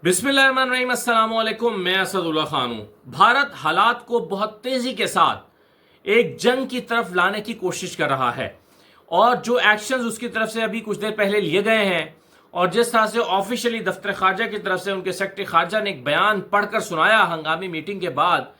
बिस्मिल्लाहिर्रहमानिर्रहीम, अस्सलाम वालेकुम। मैं असदुल्ला खान हूँ। भारत हालात को बहुत तेजी के साथ एक जंग की तरफ लाने की कोशिश कर रहा है और जो एक्शंस उसकी तरफ से अभी कुछ देर पहले लिए गए हैं और जिस तरह से ऑफिशियली दफ्तर खारजा की तरफ से उनके सेक्रेटरी खारजा ने एक बयान पढ़कर सुनाया हंगामी मीटिंग के बाद,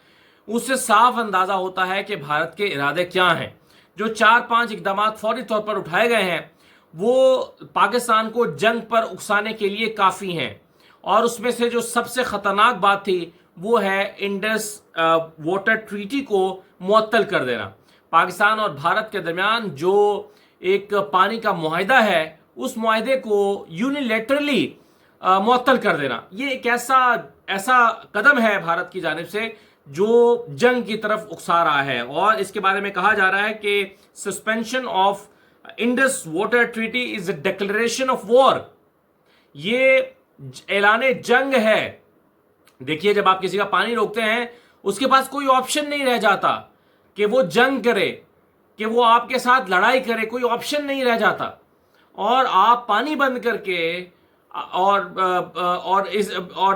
उससे साफ अंदाजा होता है कि भारत के इरादे क्या हैं। जो 4-5 इकदाम फौरी तौर पर उठाए गए हैं वो पाकिस्तान को जंग पर उकसाने के लिए काफ़ी हैं और उसमें से जो सबसे खतरनाक बात थी वो है इंडस वाटर ट्रीटी को मुअत्तल कर देना। पाकिस्तान और भारत के दरमियान जो एक पानी का मुआहिदा है उस मुआहिदे को यूनिलेटरली मुअत्तल कर देना, ये एक ऐसा कदम है भारत की जानिब से जो जंग की तरफ उकसा रहा है। और इसके बारे में कहा जा रहा है कि suspension of Indus water treaty is a declaration of war, ये ऐलाने जंग है। देखिए, जब आप किसी का पानी रोकते हैं उसके पास कोई ऑप्शन नहीं रह जाता कि वो जंग करे, कि वो आपके साथ लड़ाई करे, कोई ऑप्शन नहीं रह जाता। और आप पानी बंद करके और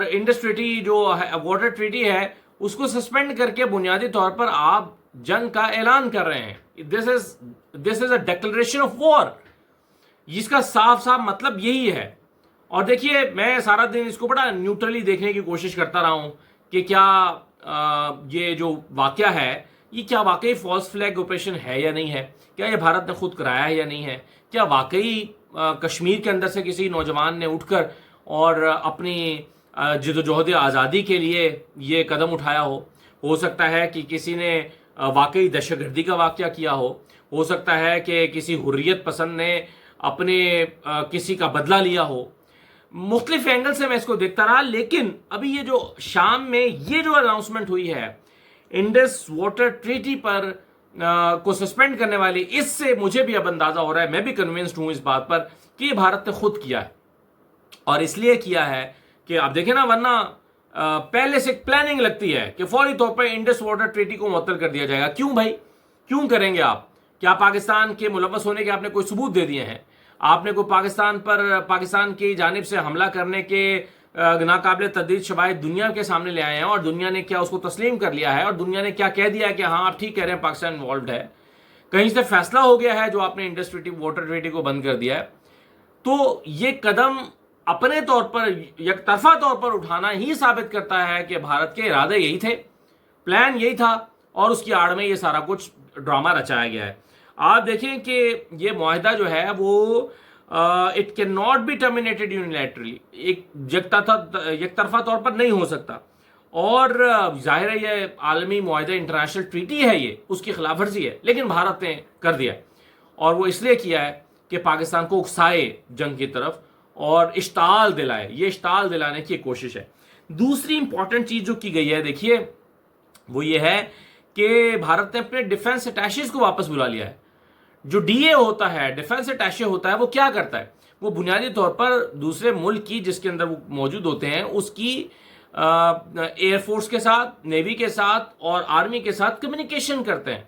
इंडस ट्रीटी जो वाटर ट्रीटी है उसको सस्पेंड करके बुनियादी तौर पर आप जंग का ऐलान कर रहे हैं। This is a declaration of war, जिसका साफ साफ मतलब यही है। और देखिए, मैं सारा दिन इसको बड़ा न्यूट्रली देखने की कोशिश करता रहा हूं कि क्या ये जो वाकया है ये क्या वाकई फॉल्स फ्लैग ऑपरेशन है या नहीं है, क्या ये भारत ने खुद कराया है या नहीं है, क्या वाकई कश्मीर के अंदर से किसी नौजवान ने उठकर और अपनी जिदोजहद आज़ादी के लिए ये कदम उठाया हो सकता है कि किसी ने वाकई दहशतगर्दी का वाकया किया हो सकता है कि किसी हुर्रियत पसंद ने अपने किसी का बदला लिया हो। मुख्तलिफ एंगल से मैं इसको देखता रहा, लेकिन अभी ये जो शाम में ये जो अनाउंसमेंट हुई है इंडस वाटर ट्रीटी पर को सस्पेंड करने वाली, इससे मुझे भी अब अंदाजा हो रहा है, मैं भी कन्विंस्ड हूं इस बात पर कि ये भारत ने खुद किया है। और इसलिए किया है कि आप देखें ना, वरना पहले से प्लानिंग लगती है कि फौरी तौर पर इंडस वाटर ट्रीटी को मुअत्तल कर दिया जाएगा। क्यों भाई, क्यों करेंगे आप? क्या पाकिस्तान के मुलव्वस होने के आपने कोई सबूत दे दिए हैं? आपने कोई पाकिस्तान की जानिब से हमला करने के नाकाबिल तर्दीद शवाहिद दुनिया के सामने ले आए हैं और दुनिया ने क्या उसको तस्लीम कर लिया है और दुनिया ने क्या कह दिया है कि हाँ आप ठीक कह रहे हैं, पाकिस्तान इन्वॉल्व है, कहीं से फैसला हो गया है जो आपने इंडस वाटर ट्रीटी को बंद कर दिया है। तो ये कदम अपने तौर पर यकतरफा तौर पर उठाना ही साबित करता है कि भारत के इरादे यही थे, प्लान यही था और उसकी आड़ में ये सारा कुछ ड्रामा रचाया गया है। आप देखें कि ये मुआहिदा जो है वो it can not be terminated unilaterally, एक यकतरफा तौर पर नहीं हो सकता। और जाहिर है ये आलमी मुआहिदा, इंटरनेशनल ट्रीटी है, ये उसकी खिलाफ वर्जी है, लेकिन भारत ने कर दिया और वो इसलिए किया है कि पाकिस्तान को उकसाए जंग की तरफ और इश्ताल दिलाए, ये इश्ताल दिलाने की कोशिश है। दूसरी इंपॉर्टेंट चीज जो की गई है, देखिए, वो ये है कि भारत ने अपने डिफेंस अटैचेज को वापस बुला लिया है। जो डीए होता है, डिफेंस अटैचे होता है, वो क्या करता है? वो बुनियादी तौर पर दूसरे मुल्क की जिसके अंदर वो मौजूद होते हैं उसकी एयरफोर्स के साथ, नेवी के साथ और आर्मी के साथ कम्युनिकेशन करते हैं।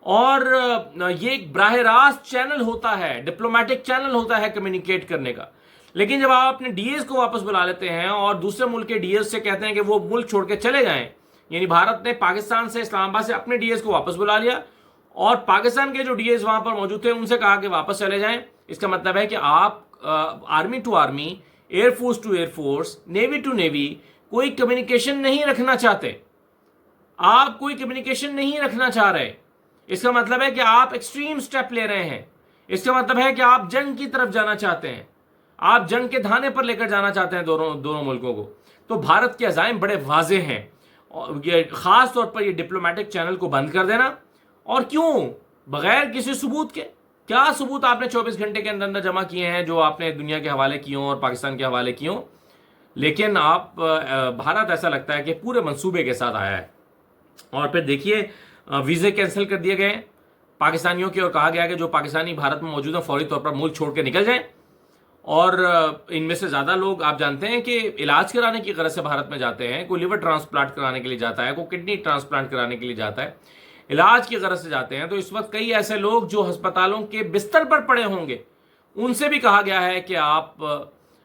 और ये एक बराह रास्त चैनल होता है, डिप्लोमेटिक चैनल होता है कम्युनिकेट करने का। लेकिन जब आप अपने डीएस को वापस बुला लेते हैं और दूसरे मुल्क के डीएस से कहते हैं कि वो मुल्क छोड़ के चले जाएं, यानी भारत ने पाकिस्तान से, इस्लामाबाद से अपने डीएस को वापस बुला लिया और पाकिस्तान के जो डीएस वहां पर मौजूद थे उनसे कहा कि वापस चले जाएं। इसका मतलब है कि आप army to army, air force to air force, navy to navy कोई कम्युनिकेशन नहीं रखना चाहते। आप कोई कम्युनिकेशन नहीं रखना चाह रहे। इसका मतलब है कि आप एक्सट्रीम स्टेप ले रहे हैं। इसका मतलब है कि आप जंग की तरफ जाना चाहते हैं, आप जंग के धाने पर लेकर जाना चाहते हैं दोनों मुल्कों को। तो भारत के अज़ाइम बड़े वाजे हैं और ये खास तौर पर ये डिप्लोमेटिक चैनल को बंद कर देना। और क्यों? बगैर किसी सबूत के। क्या सबूत आपने 24 घंटे के अंदर जमा किए हैं जो आपने दुनिया के हवाले किए हों और पाकिस्तान के हवाले किए हों? लेकिन भारत ऐसा लगता है कि पूरे मंसूबे के साथ आया है। और फिर देखिए, वीज़े कैंसिल कर दिए गए पाकिस्तानियों के और कहा गया कि जो पाकिस्तानी भारत में मौजूद हैं फौरी तौर पर मुल्क छोड़ के निकल जाएं। और इनमें से ज़्यादा लोग आप जानते हैं कि इलाज कराने की गरज से भारत में जाते हैं। कोई लिवर ट्रांसप्लांट कराने के लिए जाता है, कोई किडनी ट्रांसप्लांट कराने के लिए जाता है, इलाज की गरज से जाते हैं। तो इस वक्त कई ऐसे लोग जो अस्पतालों के बिस्तर पर पड़े होंगे, उनसे भी कहा गया है कि आप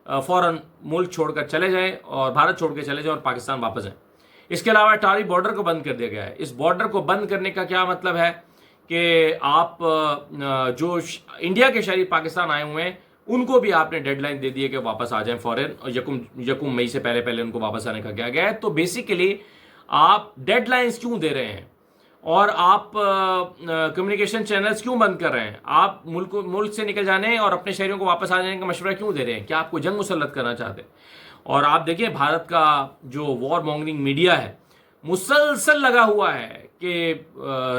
फौरन मुल्क छोड़कर चले जाएं और भारत छोड़ के चले जाएं और पाकिस्तान वापस आएं। इसके अलावा अटारी बॉर्डर को बंद कर दिया गया है। इस बॉर्डर को बंद करने का क्या मतलब है कि आप जो इंडिया के शहरी पाकिस्तान आए हुए हैं उनको भी आपने डेडलाइन दे दी है कि वापस आ जाएं फौरन, और यकुम मई से पहले पहले उनको वापस आने का कहा गया है। तो बेसिकली आप डेडलाइंस क्यों दे रहे हैं और आप कम्युनिकेशन चैनल्स क्यों बंद कर रहे हैं? आप मुल्क से निकल जाने और अपने शहरियों को वापस आ जाने का मशवरा क्यों दे रहे हैं? क्या आपको जंग मुसल्लत करना चाहते हैं? और आप देखिए भारत का जो वॉर मॉन्गरिंग मीडिया है मुसलसल लगा हुआ है कि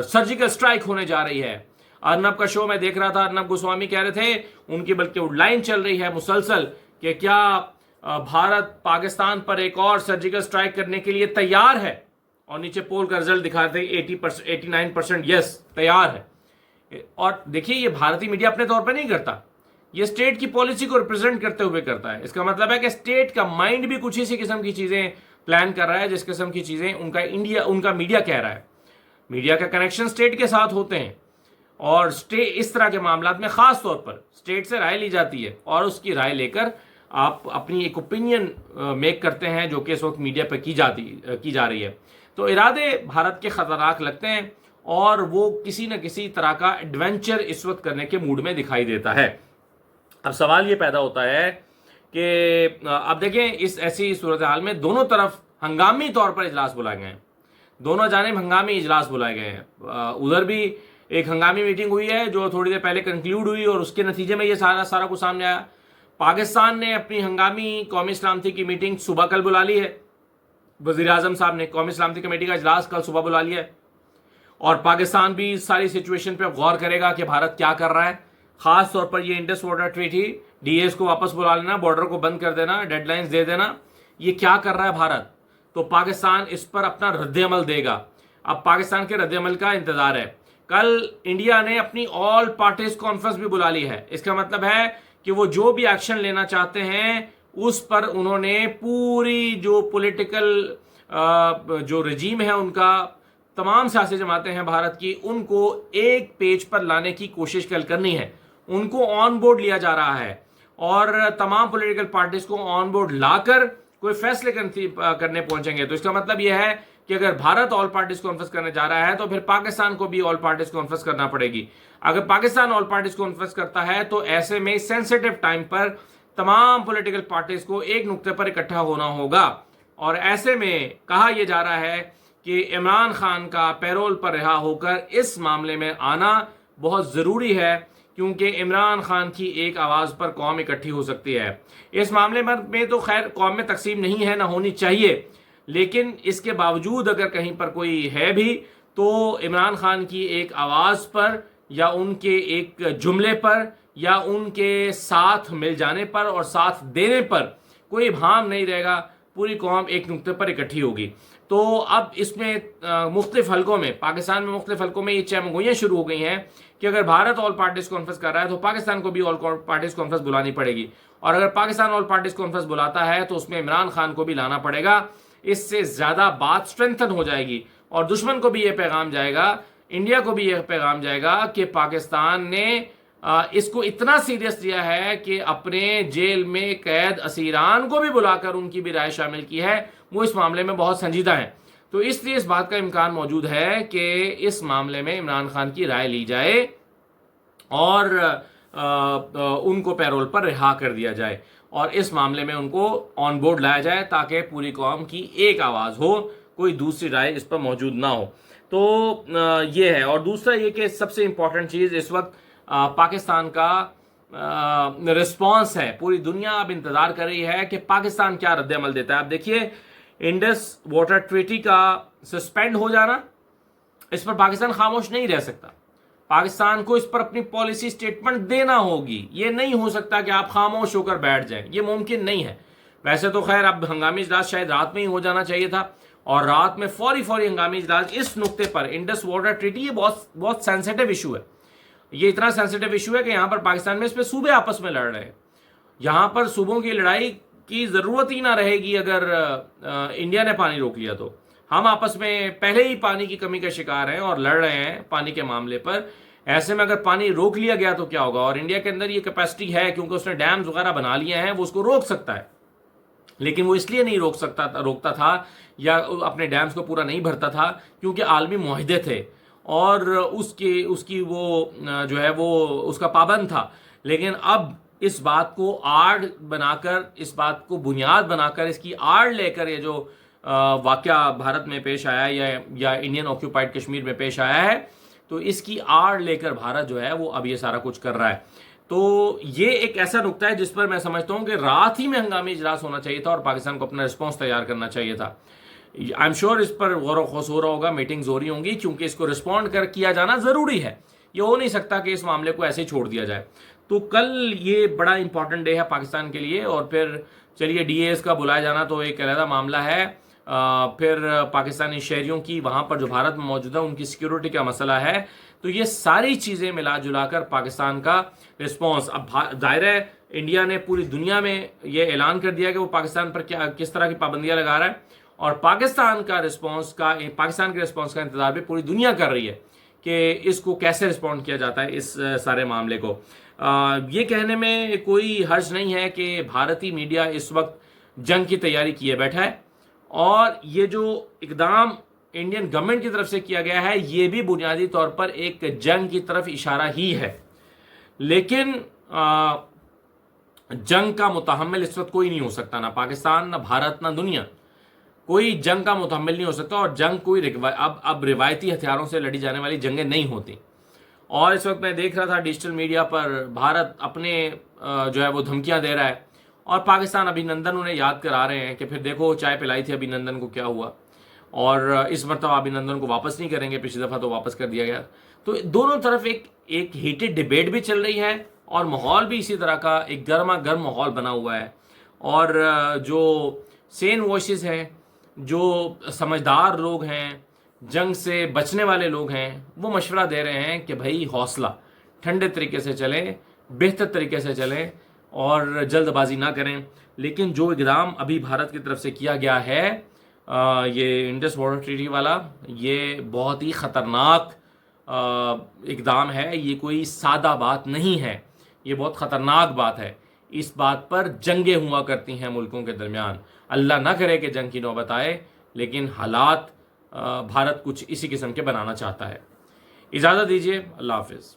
सर्जिकल स्ट्राइक होने जा रही है। अर्नब का शो मैं देख रहा था, अर्नब गोस्वामी कह रहे थे, उनकी बल्कि लाइन चल रही है मुसलसल कि क्या भारत पाकिस्तान पर एक और सर्जिकल स्ट्राइक करने के लिए तैयार है, और नीचे पोल का रिजल्ट दिखा रहे थे 89% यस तैयार है। और देखिए ये भारतीय मीडिया अपने तौर पर नहीं करता, ये स्टेट की पॉलिसी को रिप्रेजेंट करते हुए करता है। इसका मतलब है कि स्टेट का माइंड भी कुछ इसी किस्म की चीजें प्लान कर रहा है जिस किस्म की चीजें उनका मीडिया कह रहा है। मीडिया का कनेक्शन स्टेट के साथ होते हैं और स्टेट इस तरह के मामलात में खास तौर पर स्टेट से राय ली जाती है और उसकी राय लेकर आप अपनी एक ओपिनियन मेक करते हैं जो कि इस वक्त मीडिया पर की जा रही है। तो इरादे भारत के खतरनाक लगते हैं और वो किसी न किसी तरह का एडवेंचर इस वक्त करने के मूड में दिखाई देता है। अब सवाल ये पैदा होता है कि अब देखें इस ऐसी सूरत हाल में दोनों तरफ हंगामी तौर पर इजलास बुलाए गए हैं, दोनों जानिब हंगामी इजलास बुलाए गए हैं। उधर भी एक हंगामी मीटिंग हुई है जो थोड़ी देर पहले कंक्लूड हुई और उसके नतीजे में ये सारा कुछ सामने आया। पाकिस्तान ने अपनी हंगामी कौमी सलामती की मीटिंग सुबह कल बुला ली है, वज़ीर आज़म साहब ने कौमी सलामती कमेटी का इजलास कल सुबह बुला लिया है और पाकिस्तान भी इस सारी सिचुएशन पर गौर करेगा कि भारत क्या कर रहा है। खास तौर पर ये इंडस वाटर ट्रीटी, डीएस को वापस बुला लेना, बॉर्डर को बंद कर देना, डेडलाइंस दे देना, ये क्या कर रहा है भारत। तो पाकिस्तान इस पर अपना रद्द-ए-अमल देगा। अब पाकिस्तान के रद्द-ए-अमल का इंतजार है। कल इंडिया ने अपनी ऑल पार्टीज कॉन्फ्रेंस भी बुला ली है। इसका मतलब है कि वो जो भी एक्शन लेना चाहते हैं उस पर उन्होंने पूरी जो पॉलिटिकल जो रजीम है उनका, तमाम सियासी जमातें हैं भारत की, उनको एक पेज पर लाने की कोशिश कल करनी है। उनको ऑन बोर्ड लिया जा रहा है और तमाम पॉलिटिकल पार्टीज को ऑन बोर्ड लाकर कोई फैसले करने पहुंचेंगे। तो इसका मतलब यह है कि अगर भारत ऑल पार्टीज कॉन्फ्रेंस करने जा रहा है तो फिर पाकिस्तान को भी ऑल पार्टीज कॉन्फ्रेंस करना पड़ेगी। अगर पाकिस्तान ऑल पार्टीज कॉन्फ्रेंस करता है तो ऐसे में सेंसिटिव टाइम पर तमाम पॉलिटिकल पार्टीज को एक नुक्ते पर इकट्ठा होना होगा। और ऐसे में कहा यह जा रहा है कि इमरान खान का पैरोल पर रिहा होकर इस मामले में आना बहुत ज़रूरी है, क्योंकि इमरान खान की एक आवाज़ पर कौम इकट्ठी हो सकती है। इस मामले में तो खैर कौम में तकसीम नहीं है, ना होनी चाहिए, लेकिन इसके बावजूद अगर कहीं पर कोई है भी तो इमरान खान की एक आवाज़ पर या उनके एक जुमले पर या उनके साथ मिल जाने पर और साथ देने पर कोई भाम नहीं रहेगा, पूरी कौम एक नुक्ते पर इकट्ठी होगी। तो अब इसमें मुख्तलिफ हलकों में, पाकिस्तान में मुख्तलिफ हलकों में ये चहमगोइयाँ शुरू हो गई हैं कि अगर भारत ऑल पार्टीज कॉन्फ्रेंस कर रहा है तो पाकिस्तान को भी ऑल पार्टीज कॉन्फ्रेंस बुलानी पड़ेगी, और अगर पाकिस्तान ऑल पार्टीज कॉन्फ्रेंस बुलाता है तो उसमें इमरान खान को भी लाना पड़ेगा। इससे ज़्यादा बात स्ट्रेंथन हो जाएगी और दुश्मन को भी ये पैगाम जाएगा, इंडिया को भी ये पैगाम जाएगा कि पाकिस्तान ने इसको इतना सीरियस लिया है कि अपने जेल में कैद असीरान को भी बुलाकर उनकी भी राय शामिल की है, वो इस मामले में बहुत संजीदा हैं। तो इसलिए इस बात का इम्कान मौजूद है कि इस मामले में इमरान खान की राय ली जाए और उनको पैरोल पर रिहा कर दिया जाए और इस मामले में उनको ऑन बोर्ड लाया जाए ताकि पूरी कौम की एक आवाज़ हो, कोई दूसरी राय इस पर मौजूद ना हो। तो ये है। और दूसरा ये कि सबसे इम्पॉर्टेंट चीज़ इस वक्त पाकिस्तान का रिस्पॉन्स है। पूरी दुनिया अब इंतज़ार कर रही है कि पाकिस्तान क्या रद्द अमल देता है। आप देखिए इंडस वाटर ट्रीटी का सस्पेंड हो जाना, इस पर पाकिस्तान खामोश नहीं रह सकता। पाकिस्तान को इस पर अपनी पॉलिसी स्टेटमेंट देना होगी। ये नहीं हो सकता कि आप खामोश होकर बैठ जाएं, ये मुमकिन नहीं है। वैसे तो खैर अब हंगामी इजलास शायद रात में ही हो जाना चाहिए था और रात में फौरी हंगामी इजलास इस नुक्ते पर इंडस वाटर ट्रीटी, ये बहुत सेंसिटिव इशू है। ये इतना सेंसिटिव इशू है कि यहाँ पर पाकिस्तान में इस पर सूबे आपस में लड़ रहे हैं। यहाँ पर सूबों की लड़ाई की ज़रूरत ही ना रहेगी अगर इंडिया ने पानी रोक लिया तो। हम आपस में पहले ही पानी की कमी का शिकार हैं और लड़ रहे हैं पानी के मामले पर। ایسے میں اگر پانی روک لیا گیا تو کیا ہوگا؟ اور انڈیا کے اندر یہ کیپیسٹی ہے کیونکہ اس نے ڈیمز وغیرہ بنا لیے ہیں، وہ اس کو روک سکتا ہے، لیکن وہ اس لیے نہیں روکتا تھا یا اپنے ڈیمز کو پورا نہیں بھرتا تھا کیونکہ عالمی معاہدے تھے اور اس کی وہ جو ہے وہ اس کا پابند تھا. لیکن اب اس بات کو آڑ بنا کر، اس بات کو بنیاد بنا کر، اس کی آڑ لے کر یہ جو واقعہ بھارت میں پیش آیا ہے یا انڈین آکوپائڈ کشمیر میں پیش آیا ہے، تو اس کی آڑ لے کر بھارت جو ہے وہ اب یہ سارا کچھ کر رہا ہے. تو یہ ایک ایسا نقطہ ہے جس پر میں سمجھتا ہوں کہ رات ہی میں ہنگامی اجلاس ہونا چاہیے تھا اور پاکستان کو اپنا رسپانس تیار کرنا چاہیے تھا. آئی ایم شیور اس پر غور و خوض ہو رہا ہوگا، میٹنگز ہو رہی ہوں گی، کیونکہ اس کو رسپونڈ کیا جانا ضروری ہے. یہ ہو نہیں سکتا کہ اس معاملے کو ایسے ہی چھوڑ دیا جائے. تو کل یہ بڑا امپورٹنٹ ڈے ہے پاکستان کے لیے. اور پھر چلیے ڈی اے ایس کا بلایا جانا تو ایک علیحدہ معاملہ ہے. پھر پاکستانی شہریوں کی وہاں پر جو بھارت میں موجود ہے ان کی سیکیورٹی کا مسئلہ ہے. تو یہ ساری چیزیں ملا جلا کر پاکستان کا رسپانس، اب ظاہر ہے انڈیا نے پوری دنیا میں یہ اعلان کر دیا کہ وہ پاکستان پر کس طرح کی پابندیاں لگا رہا ہے، اور پاکستان کے رسپانس کا انتظار بھی پوری دنیا کر رہی ہے کہ اس کو کیسے رسپونڈ کیا جاتا ہے اس سارے معاملے کو. یہ کہنے میں کوئی حرج نہیں ہے کہ بھارتی میڈیا اس وقت جنگ کی تیاری کیے بیٹھا ہے، اور یہ جو اقدام انڈین گورنمنٹ کی طرف سے کیا گیا ہے یہ بھی بنیادی طور پر ایک جنگ کی طرف اشارہ ہی ہے. لیکن جنگ کا متحمل اس وقت کوئی نہیں ہو سکتا، نہ پاکستان، نہ بھارت، نہ دنیا. کوئی جنگ کا متحمل نہیں ہو سکتا، اور جنگ کوئی اب روایتی ہتھیاروں سے لڑی جانے والی جنگیں نہیں ہوتی. اور اس وقت میں دیکھ رہا تھا ڈیجیٹل میڈیا پر بھارت اپنے جو ہے وہ دھمکیاں دے رہا ہے، اور پاکستان ابھی نندن انہیں یاد کرا رہے ہیں کہ پھر دیکھو چائے پلائی تھی ابھی نندن کو کیا ہوا، اور اس مرتبہ ابھی نندن کو واپس نہیں کریں گے، پچھلی دفعہ تو واپس کر دیا گیا. تو دونوں طرف ایک ہیٹڈ ڈیبیٹ بھی چل رہی ہے، اور ماحول بھی اسی طرح کا ایک گرما گرم ماحول بنا ہوا ہے. اور جو سین وائسز ہیں، جو سمجھدار لوگ ہیں، جنگ سے بچنے والے لوگ ہیں، وہ مشورہ دے رہے ہیں کہ بھائی حوصلہ، ٹھنڈے طریقے سے چلیں، بہتر طریقے سے چلیں اور جلد بازی نہ کریں. لیکن جو اقدام ابھی بھارت کی طرف سے کیا گیا ہے، یہ انڈس وارٹر ٹریٹی والا، یہ بہت ہی خطرناک اقدام ہے. یہ کوئی سادہ بات نہیں ہے، یہ بہت خطرناک بات ہے. اس بات پر جنگیں ہوا کرتی ہیں ملکوں کے درمیان. اللہ نہ کرے کہ جنگ کی نوبت آئے، لیکن حالات بھارت کچھ اسی قسم کے بنانا چاہتا ہے. اجازت دیجیے، اللہ حافظ.